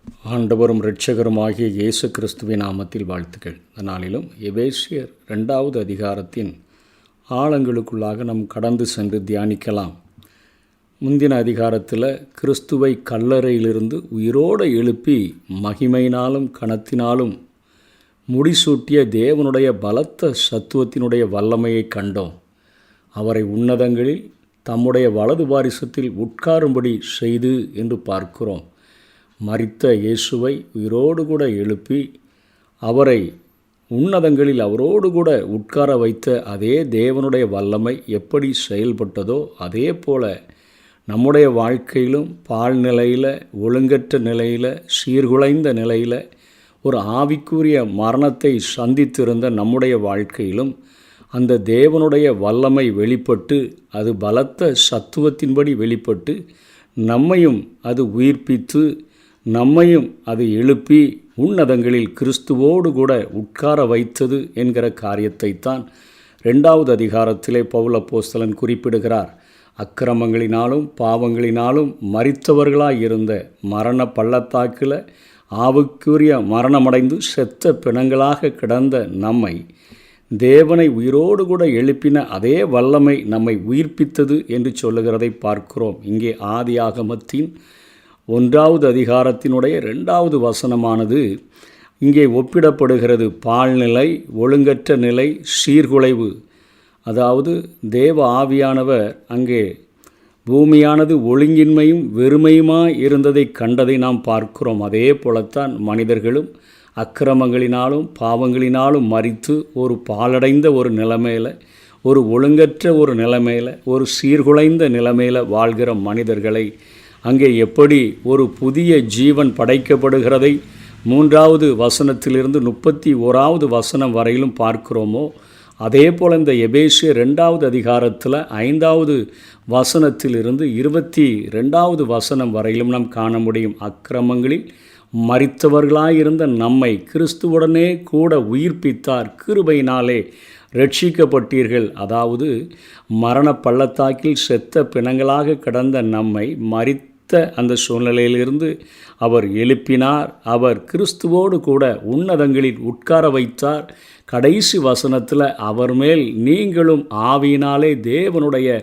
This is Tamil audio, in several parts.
ஆண்டவரும் இரட்சகருமாகிய இயேசு கிறிஸ்துவின் நாமத்தில் வாழ்த்துக்கள். இந்த நாளிலும் எபேசியர் 2வது அதிகாரத்தின் ஆழங்களுக்குள்ளாக நாம் கடந்து சென்று தியானிக்கலாம். முந்தின அதிகாரத்தில் கிறிஸ்துவை கல்லறையிலிருந்து உயிரோடு எழுப்பி மகிமையினாலும் கனத்தினாலும் முடிசூட்டிய தேவனுடைய பலத்த சத்துவத்தினுடைய வல்லமையை கண்டோம். அவரை உன்னதங்களில் தம்முடைய வலது பாரிசத்தில் உட்காரும்படி செய்து என்று பார்க்கிறோம். மரித்த இயேசுவை உயிரோடு கூட எழுப்பி அவரை உன்னதங்களில் அவரோடு கூட உட்கார வைத்த அதே தேவனுடைய வல்லமை எப்படி செயல்பட்டதோ அதே போல நம்முடைய வாழ்க்கையிலும் பாழ்நிலையில், ஒழுங்கற்ற நிலையில், சீர்குலைந்த நிலையில், ஒரு ஆவிக்குரிய மரணத்தை சந்தித்திருந்த நம்முடைய வாழ்க்கையிலும் அந்த தேவனுடைய வல்லமை வெளிப்பட்டு அது பலத்த சத்துவத்தின்படி வெளிப்பட்டு நம்மையும் அது உயிர்ப்பித்து நம்மையும் அது எழுப்பி உன்னதங்களில் கிறிஸ்துவோடு கூட உட்கார வைத்தது என்கிற காரியத்தைத்தான் 2வது அதிகாரத்திலே பவுல் அப்போஸ்தலன் குறிப்பிடுகிறார். அக்கிரமங்களினாலும் பாவங்களினாலும் மரித்தவர்களாயிருந்த மரண பள்ளத்தாக்கில் ஆவுக்குரிய மரணமடைந்து செத்த பிணங்களாக கிடந்த நம்மை தேவனை உயிரோடு கூட எழுப்பின அதே வல்லமை நம்மை உயிர்ப்பித்தது என்று சொல்லுகிறதை பார்க்கிறோம். இங்கே ஆதியாகமத்தின் 1வது அதிகாரத்தினுடைய 2வது வசனமானது இங்கே ஒப்பிடப்படுகிறது. பாழ்நிலை, ஒழுங்கற்ற நிலை, சீர்குலைவு. அதாவது தேவ ஆவியானவர் அங்கே பூமியானது ஒழுங்கின்மையும் வெறுமையுமாய் இருந்ததை கண்டதை நாம் பார்க்கிறோம். அதே போலத்தான் மனிதர்களும் அக்கிரமங்களினாலும் பாவங்களினாலும் மரித்து ஒரு பாழடைந்த ஒரு நிலைமையில், ஒரு ஒழுங்கற்ற ஒரு நிலைமையில், ஒரு சீர்குலைந்த நிலைமையில் வாழ்கிற மனிதர்களை அங்கே எப்படி ஒரு புதிய ஜீவன் படைக்கப்படுகிறதை 3வது வசனத்திலிருந்து 31வது வசனம் வரையிலும் பார்க்கிறோமோ அதே போல் இந்த எபேசியர் 2வது அதிகாரத்தில் 5வது வசனத்திலிருந்து 22வது வசனம் வரையிலும் நாம் காண முடியும். அக்கிரமங்களில் மரித்தவர்களாயிருந்த நம்மை கிறிஸ்துவுடனே கூட உயிர்ப்பித்தார், கிருபையினாலே ரட்சிக்கப்பட்டீர்கள். அதாவது மரண பள்ளத்தாக்கில் செத்த பிணங்களாக கிடந்த நம்மை அந்த சூழ்நிலையிலிருந்து அவர் எழுப்பினார். அவர் கிறிஸ்துவோடு கூட உன்னதங்களில் உட்கார வைத்தார். கடைசி வசனத்தில் அவர் மேல் நீங்களும் ஆவியினாலே தேவனுடைய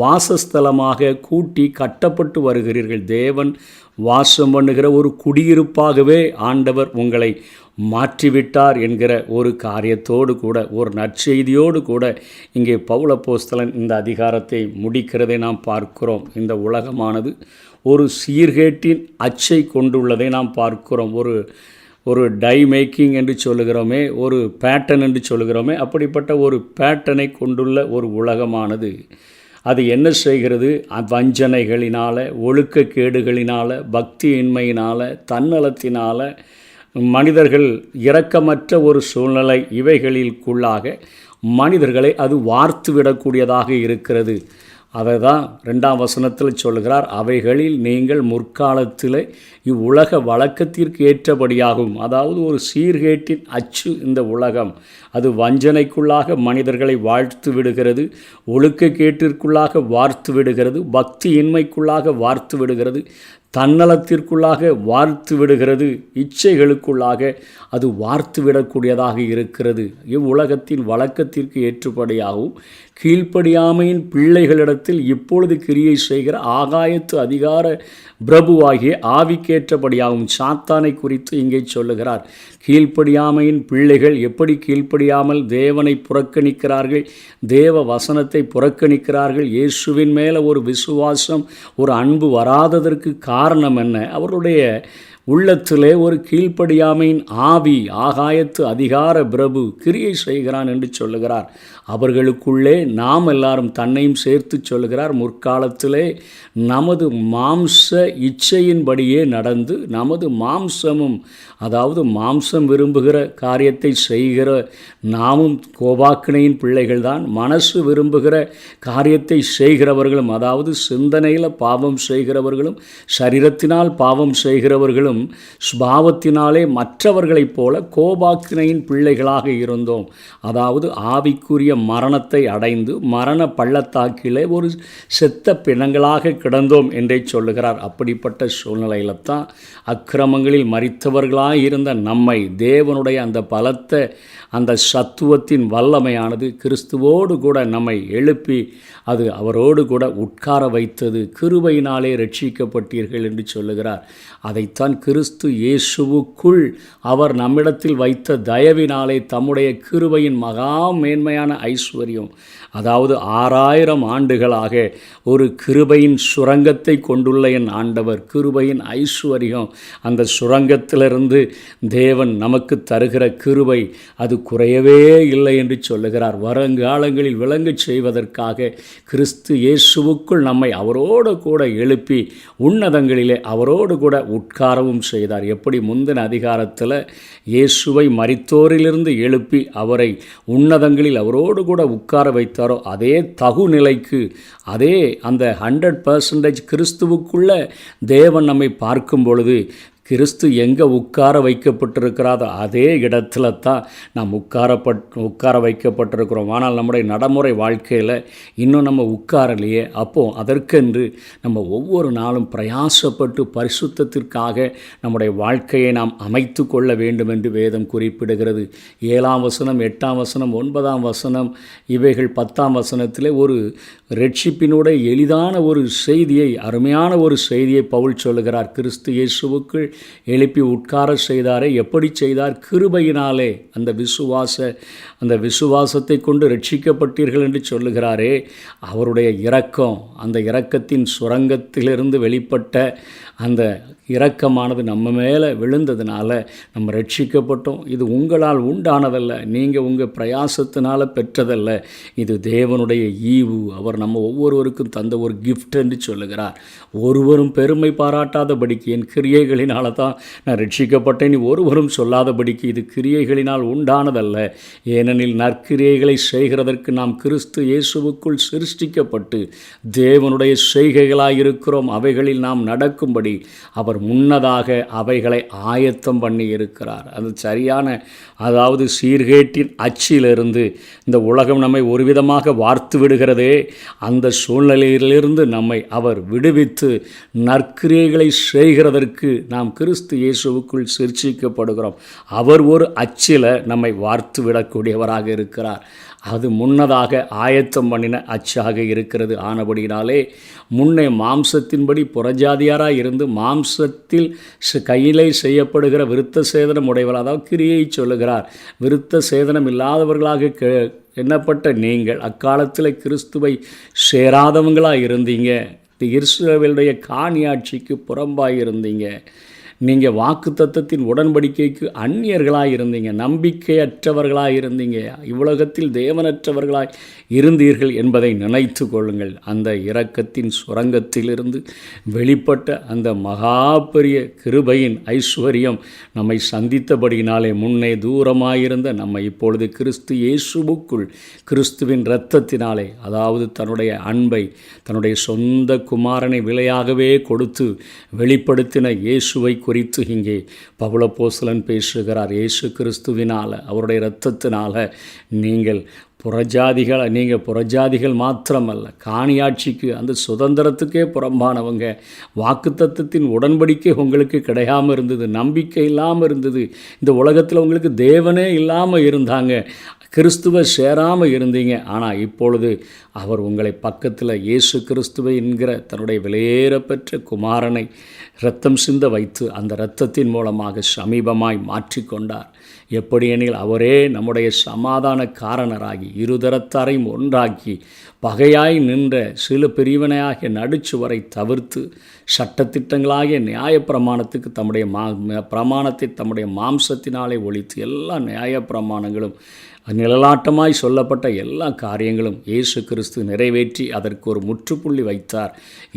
வாசஸ்தலமாக கூட்டி கட்டப்பட்டு வருகிறீர்கள். தேவன் வாசம் பண்ணுகிற ஒரு குடியிருப்பாகவே ஆண்டவர் உங்களை மாற்றிவிட்டார் என்கிற ஒரு காரியத்தோடு கூட, ஒரு நற்செய்தியோடு கூட இங்கே பவுல் அப்போஸ்தலன் இந்த அதிகாரத்தை முடிக்கிறதை நாம் பார்க்கிறோம். இந்த உலகமானது ஒரு சீர்கேட்டின் அச்சை கொண்டுள்ளதை நாம் பார்க்கிறோம். ஒரு டை மேக்கிங் என்று சொல்லுகிறோமே, ஒரு பேட்டர்ன் என்று சொல்லுகிறோமே, அப்படிப்பட்ட ஒரு பேட்டர்னை கொண்டுள்ள ஒரு உலகமானது அது என்ன செய்கிறது? வஞ்சனைகளினால், ஒழுக்கக்கேடுகளினால், பக்தியின்மையினால், தன்னலத்தினால் மனிதர்கள் இரக்கமற்ற ஒரு சூழ்நிலை இவைகளிற்குள்ளாக மனிதர்களை அது வார்த்து விடக்கூடியதாக இருக்கிறது. அதை தான் 2ஆம் வசனத்தில் சொல்கிறார். அவைகளில் நீங்கள் முற்காலத்தில் இவ்வுலக வழக்கத்திற்கு ஏற்றபடியாகும். அதாவது ஒரு சீர்கேட்டின் அச்சு இந்த உலகம். அது வஞ்சனைக்குள்ளாக மனிதர்களை வாழ்த்து விடுகிறது, ஒழுக்கக்கேட்டிற்குள்ளாக வார்த்து விடுகிறது, பக்தியின்மைக்குள்ளாக வார்த்து விடுகிறது, தன்னலத்திற்குள்ளாக வார்த்து விடுகிறது, இச்சைகளுக்குள்ளாக அது வார்த்து விடக்கூடியதாக இருக்கிறது. இவ்வுலகத்தின் வழக்கத்திற்கு ஏற்றுபடியாகவும் கீழ்ப்படியாமையின் பிள்ளைகளிடத்தில் இப்பொழுது கிரியை செய்கிற ஆகாயத்து அதிகார பிரபுவாகிய ஆவிக்கேற்றபடியாகவும் சாத்தானை குறித்து இங்கே சொல்லுகிறார். கீழ்ப்படியாமையின் பிள்ளைகள் எப்படி கீழ்ப்படியாமல் தேவனை புறக்கணிக்கிறார்கள், தேவ வசனத்தை புறக்கணிக்கிறார்கள். இயேசுவின் மேலே ஒரு விசுவாசம், ஒரு அன்பு வராததற்கு காரணம் என்ன? அவருடைய உள்ளத்திலே ஒரு கீழ்ப்படியாமையின் ஆவி, ஆகாயத்து அதிகார பிரபு கிரியை செய்கிறான் என்று சொல்லுகிறார். அவர்களுக்குள்ளே நாம் எல்லாரும் தன்னையும் சேர்த்து சொல்லுகிறார். முற்காலத்திலே நமது மாம்ச இச்சையின்படியே நடந்து நமது மாம்சமும், அதாவது மாம்சம் விரும்புகிற காரியத்தை செய்கிற நாமும் கோபாக்கினையின் பிள்ளைகள்தான். மனசு விரும்புகிற காரியத்தை செய்கிறவர்களும், அதாவது சிந்தனையில் பாவம் செய்கிறவர்களும் சரீரத்தினால் பாவம் செய்கிறவர்களும் சுபாவத்தினாலே மற்றவர்களைப் போல கோபாக்கினையின் பிள்ளைகளாக இருந்தோம். அதாவது ஆவிக்குரிய மரணத்தை அடைந்து மரண பள்ளத்தாக்கிலே ஒரு செத்த பிணங்களாக கிடந்தோம் என்றே சொல்லுகிறார். அப்படிப்பட்ட சூழ்நிலையில் தான் அக்கிரமங்களில் மரித்தவர்களாக இருந்த நம்மை தேவனுடைய அந்த பலத்த அந்த சத்துவத்தின் வல்லமையானது கிறிஸ்துவோடு கூட நம்மை எழுப்பி அது அவரோடு கூட உட்கார வைத்தது. கிருபையினாலே ரட்சிக்கப்பட்டீர்கள் என்று சொல்லுகிறார். அதைத்தான் கிறிஸ்து இயேசுவுக்குள் அவர் நம்மிடத்தில் வைத்த தயவினாலே தம்முடைய கிருபையின் மகா மேன்மையான ஐஸ்வர்யம், அதாவது 6000 ஆண்டுகளாக ஒரு கிருபையின் சுரங்கத்தை கொண்டுள்ள என் ஆண்டவர், கிருபையின் ஐஸ்வர்யம், அந்த சுரங்கத்திலிருந்து தேவன் நமக்கு தருகிற கிருபை அது குறையவே இல்லை என்று சொல்லுகிறார். வருங்காலங்களில் விளங்கச் செய்வதற்காக கிறிஸ்து இயேசுவுக்குள் நம்மை அவரோடு கூட எழுப்பி உன்னதங்களிலே அவரோடு கூட உட்காரவும் செய்தார். எப்படி முந்தின அதிகாரத்தில் இயேசுவை மரித்தோரிலிருந்து எழுப்பி அவரை உன்னதங்களில் அவரோடு கூட உட்கார வைத்தாரோ, அதே தகுநிலைக்கு, அதே அந்த 100% கிறிஸ்துவுக்குள்ள தேவன் நம்மை பார்க்கும் பொழுது கிறிஸ்து எங்கே உட்கார வைக்கப்பட்டிருக்கிறாரோ அதே இடத்துல தான் நாம் உட்கார வைக்கப்பட்டிருக்கிறோம். ஆனால் நம்முடைய நடைமுறை வாழ்க்கையில் இன்னும் நம்ம உட்காரலையே. அப்போது அதற்கென்று நம்ம ஒவ்வொரு நாளும் பிரயாசப்பட்டு பரிசுத்தத்திற்காக நம்முடைய வாழ்க்கையை நாம் அமைத்து கொள்ள வேண்டும் என்று வேதம் குறிப்பிடுகிறது. 7ஆம் வசனம், 8ஆம் வசனம், 9ஆம் வசனம், இவைகள் 10ஆம் வசனத்தில் ஒரு ரட்சிப்பினுடைய எளிதான ஒரு செய்தியை, அருமையான ஒரு செய்தியை பவுல் சொல்லுகிறார். கிறிஸ்து இயேசுவுக்குள் எழுப்பி உட்கார செய்தாரே, எப்படி செய்தார்? கிருபையினாலே. அந்த விசுவாசத்தை கொண்டு ரட்சிக்கப்பட்டீர்கள் என்று சொல்லுகிறாரே, அவருடைய இரக்கம், அந்த இரக்கத்தின் சுரங்கத்திலிருந்து வெளிப்பட்ட அந்த இரக்கமானது நம்ம மேலே விழுந்ததுனால நம்ம ரட்சிக்கப்பட்டோம். இது உங்களால் உண்டானதல்ல, நீங்கள் உங்கள் பிரயாசத்தினால் பெற்றதல்ல, இது தேவனுடைய ஈவு. அவர் நம்ம ஒவ்வொருவருக்கும் தந்த ஒரு கிஃப்ட் என்று சொல்லுகிறார். ஒருவரும் பெருமை பாராட்டாதபடிக்கு என் கிரியைகளினால தான் நான் ரட்சிக்கப்பட்டேன் ஒருவரும் சொல்லாதபடிக்கு இது கிரியைகளினால் உண்டானதல்ல. ஏனெனில் நற்கிரியைகளை செய்கிறதற்கு நாம் கிறிஸ்து இயேசுவுக்குள் சிருஷ்டிக்கப்பட்டு தேவனுடைய செய்கைகளாயிருக்கிறோம். அவைகளில் நாம் நடக்கும்படி அவர் முன்னதாக அவைகளை ஆயத்தம் பண்ணி இருக்கிறார். அது சரியான, அதாவது சீர்கேட்டின் அச்சிலிருந்து இந்த உலகம் நம்மை ஒரு விதமாக வார்த்து விடுகிறதே, அந்த சூழ்நிலையிலிருந்து நம்மை அவர் விடுவித்து நற்கிரியைகளை செய்கிறதற்கு நாம் கிறிஸ்து இயேசுவுக்குள் சிருஷ்டிக்கப்படுகிறோம். அவர் ஒரு அச்சில் நம்மை வார்த்து விடக்கூடியவராக இருக்கிறார். அது முன்னதாக ஆயத்தம் பண்ணின அச்சாக இருக்கிறது. ஆனபடினாலே முன்னே மாம்சத்தின்படி புறஜாதியாராக இருந்து மாம்சத்தில் கையிலே செய்யப்படுகிற விருத்த சேதனம் உடையவர், அதாவது கிரியை சொல்லுகிறார். விருத்த சேதனம் இல்லாதவர்களாக எண்ணப்பட்ட நீங்கள் அக்காலத்தில் கிறிஸ்துவை சேராதவங்களாக இருந்தீங்க. இஸ்ரவேலுடைய காணியாட்சிக்கு புறம்பாக இருந்தீங்க. நீங்கள் வாக்குத்தத்தத்தின் உடன்படிக்கைக்கு அந்நியர்களாக இருந்தீங்க, நம்பிக்கையற்றவர்களாக இருந்தீங்க, இவ்வுலகத்தில் தேவனற்றவர்களாய் இருந்தீர்கள் என்பதை நினைத்து கொள்ளுங்கள். அந்த இரக்கத்தின் சுரங்கத்திலிருந்து வெளிப்பட்ட அந்த மகா பெரிய கிருபையின் ஐஸ்வர்யம் நம்மை சந்தித்தபடியினாலே முன்னே தூரமாயிருந்த நம்மை இப்பொழுது கிறிஸ்து இயேசுவுக்குள் கிறிஸ்துவின் இரத்தத்தினாலே, அதாவது தன்னுடைய அன்பை தன்னுடைய சொந்த குமாரனை விலையாகவே கொடுத்து வெளிப்படுத்தின இயேசுவை குறித்து இங்கே பவுலப்போஸ்தலன் பேசுகிறார். இயேசு கிறிஸ்துவினால், அவருடைய இரத்தத்தினால நீங்கள் புறஜாதிகள் மாத்திரமல்ல, காணியாட்சிக்கு அந்த சுதந்திரத்துக்கே புறம்பானவங்க. வாக்குத்தத்தத்தின் உடன்படிக்கை உங்களுக்கு கிடையாமல் இருந்தது, நம்பிக்கை இல்லாமல் இருந்தது, இந்த உலகத்தில் உங்களுக்கு தேவனே இல்லாமல் இருந்தாங்க, கிறிஸ்துவை சேராமல் இருந்தீங்க. ஆனால் இப்பொழுது அவர் உங்களை பக்கத்தில் இயேசு கிறிஸ்துவை என்கிற தன்னுடைய விலையேறப்பெற்ற குமாரனை இரத்தம் சிந்த வைத்து அந்த இரத்தத்தின் மூலமாக சமீபமாய் மாற்றிக்கொண்டார். எப்படியெனில் அவரே நம்முடைய சமாதான காரணராகி இருதரத்தாரையும் ஒன்றாக்கி பகையாய் நின்ற சில பிரிவினையாகிய நடுச்சுவரை தவிர்த்து சட்டத்திட்டங்களாகிய நியாயப்பிரமாணத்துக்கு பிரமாணத்தை தம்முடைய மாம்சத்தினாலே ஒழித்து எல்லா நியாயப்பிரமாணங்களும் நிழலாட்டமாய் சொல்லப்பட்ட எல்லா காரியங்களும் இயேசு கிறிஸ்து நிறைவேற்றி அதற்கு ஒரு முற்றுப்புள்ளி வைத்தார்.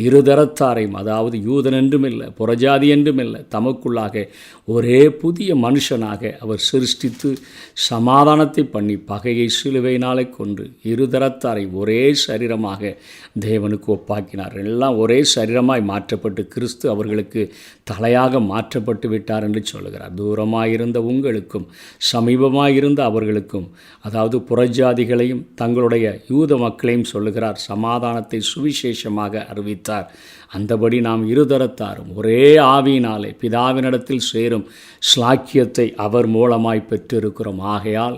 இருதரத்தாரையும், அதாவது யூதன் என்றும் இல்லை, புறஜாதி என்றும் இல்லை, தமக்குள்ளாக ஒரே புதிய மனுஷனாக அவர் சிருஷ்டித்து சமாதானத்தை பண்ணி பகையை சிலுவையினாலே கொன்று இருதரத்தாரை ஒரே சரீரமாக தேவனுக்கு ஒப்பாக்கினார். எல்லாம் ஒரே சரீரமாய் மாற்றப்பட்டு கிறிஸ்து அவர்களுக்கு தலையாக மாற்றப்பட்டு விட்டார் என்று சொல்லுகிறார். தூரமாயிருந்த உங்களுக்கும் சமீபமாயிருந்த அவர்களுக்கும், அதாவது புறஜாதிகளையும் தங்களுடைய யூத மக்களையும் சொல்லுகிறார், சமாதானத்தை சுவிசேஷமாக அறிவித்தார். அந்தபடி நாம் இருதரத்தாரும் ஒரே ஆவியினாலே பிதாவினிடத்தில் சேரும் ஸ்லாக்கியத்தை அவர் மூலமாய் பெற்றிருக்கிறோம். ஆகையால்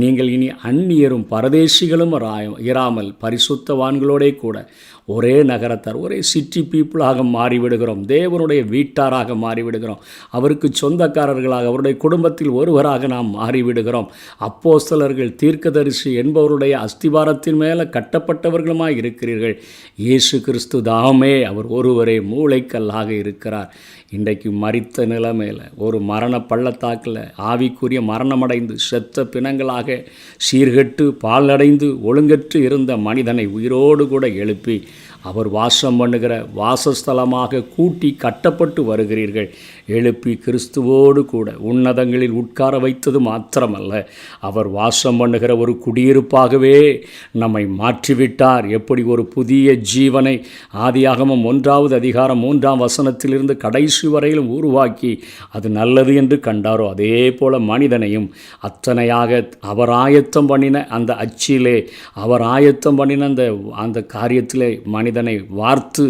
நீங்கள் இனி அந்நியரும் பரதேசிகளும் இராமல் பரிசுத்தவான்களோடே கூட ஒரே நகரத்தார், ஒரே சிட்டி பீப்புளாக மாறிவிடுகிறோம். தேவனுடைய வீட்டாராக மாறிவிடுகிறோம். அவருக்கு சொந்தக்காரர்களாக, அவருடைய குடும்பத்தில் ஒருவராக நாம் மாறிவிடுகிறோம். அப்போஸ்தலர்கள், தீர்க்கதரிசி என்பவருடைய அஸ்திவாரத்தின் மேலே கட்டப்பட்டவர்களுமாய் இருக்கிறீர்கள். இயேசு கிறிஸ்து தாமே அவர் ஒருவரே மூளைக்கல்லாக இருக்கிறார். இன்றைக்கு மரித்த நிலைமையில் ஒரு மரண பள்ளத்தாக்கில் ஆவிக்குரிய மரணமடைந்து செத்த பிணங்களாக சீர்கெட்டு பாலடைந்து ஒழுங்கற்று இருந்த மனிதனை உயிரோடு கூட எழுப்பி அவர் வாசம் பண்ணுகிற வாசஸ்தலமாக கூட்டி கட்டப்பட்டு வருகிறீர்கள். எழுப்பி கிறிஸ்துவோடு கூட உன்னதங்களில் உட்கார வைத்தது மாத்திரமல்ல, அவர் வாசம் பண்ணுகிற ஒரு குடியிருப்பாகவே நம்மை மாற்றிவிட்டார். எப்படி ஒரு புதிய ஜீவனை ஆதியாகமம் 1 அதிகாரம் 3 கடைசி வரையிலும் உருவாக்கி அது நல்லது என்று கண்டாரோ, அதே போல மனிதனையும் அத்தனையாக அவர் ஆயத்தம் பண்ணின அந்த அச்சிலே, அவர் ஆயத்தம் பண்ணின அந்த காரியத்திலே மனிதனை வார்த்து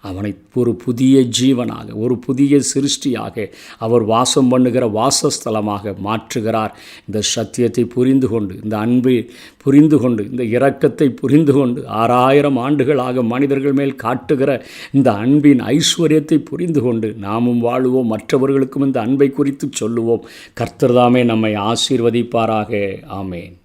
அவனை ஒரு புதிய ஜீவனாக, ஒரு புதிய சிருஷ்டியாக அவர் வாசம் பண்ணுகிற வாசஸ்தலமாக மாற்றுகிறார். இந்த சத்தியத்தை புரிந்து கொண்டு, இந்த அன்பை புரிந்து கொண்டு, இந்த இரக்கத்தை புரிந்து கொண்டு 6000 ஆண்டுகளாக மனிதர்கள் மேல் காட்டுகிற இந்த அன்பின் ஐஸ்வர்யத்தை புரிந்து கொண்டு நாமும் வாழுவோம், மற்றவர்களுக்கும் இந்த அன்பை குறித்து சொல்லுவோம். கர்த்தர் தாமே நம்மை ஆசீர்வதிப்பாராக. ஆமேன்.